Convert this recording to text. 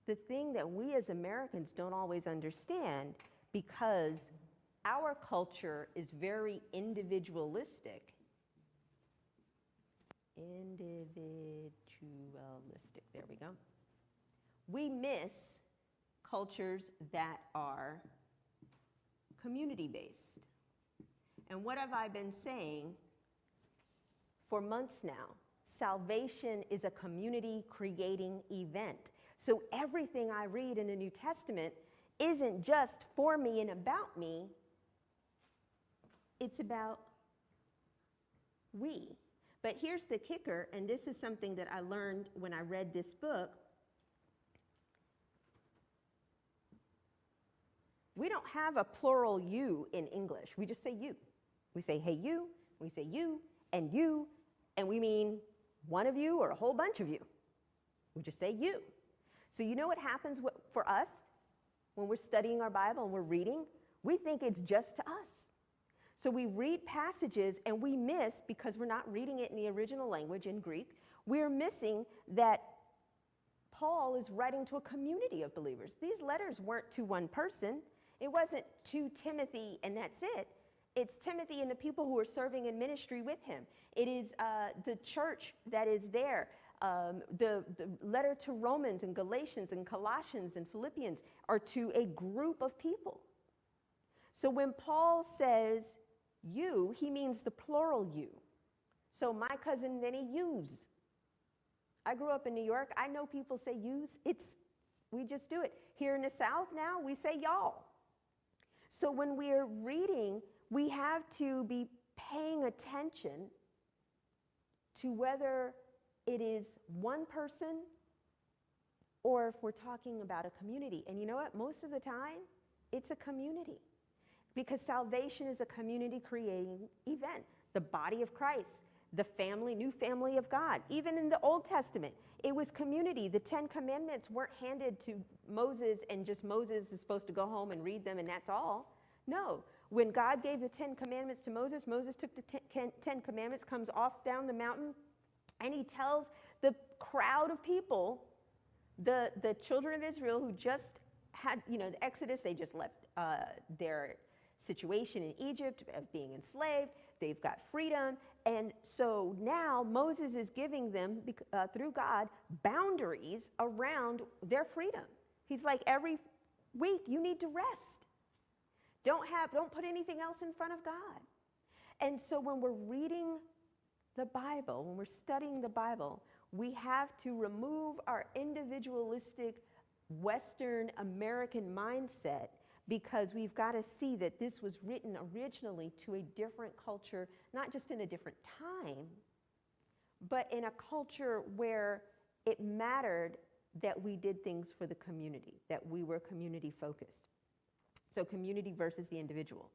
the thing that we as Americans don't always understand, because our culture is very individualistic. Individualistic, there we go. We miss cultures that are community-based. And what have I been saying for months now? Salvation is a community-creating event. So everything I read in the New Testament isn't just for me and about me, it's about we. But here's the kicker, and this is something that I learned when I read this book. We don't have a plural you in English. We just say you. We say, hey, you. We say you, and we mean one of you or a whole bunch of you. We just say you. So you know what happens for us when we're studying our Bible and we're reading? We think it's just to us. So we read passages and we miss, because we're not reading it in the original language in Greek, we're missing that Paul is writing to a community of believers. These letters weren't to one person. It wasn't to Timothy and that's it. It's Timothy and the people who are serving in ministry with him. It is the church that is there. The letter to Romans and Galatians and Colossians and Philippians are to a group of people. So when Paul says you, he means the plural you. So my cousin Vinny, yous. I grew up in New York. I know people say yous. We just do it. Here in the South now, we say y'all. So when we're reading, we have to be paying attention to whether it is one person or if we're talking about a community. And you know what? Most of the time, it's a community, because salvation is a community-creating event. The body of Christ, the family, new family of God. Even in the Old Testament, it was community. The 10 Commandments weren't handed to Moses and just Moses is supposed to go home and read them and that's all. No. When God gave the 10 Commandments to Moses, Moses took the 10 Commandments, comes off down the mountain, and he tells the crowd of people, the children of Israel who just had, the Exodus, they just left their situation in Egypt of being enslaved. They've got freedom. And so now Moses is giving them, through God, boundaries around their freedom. He's like, every week you need to rest. Don't put anything else in front of God. And so when we're reading the Bible, when we're studying the Bible, we have to remove our individualistic Western American mindset, because we've got to see that this was written originally to a different culture, not just in a different time, but in a culture where it mattered that we did things for the community, that we were community focused. So community versus the individual.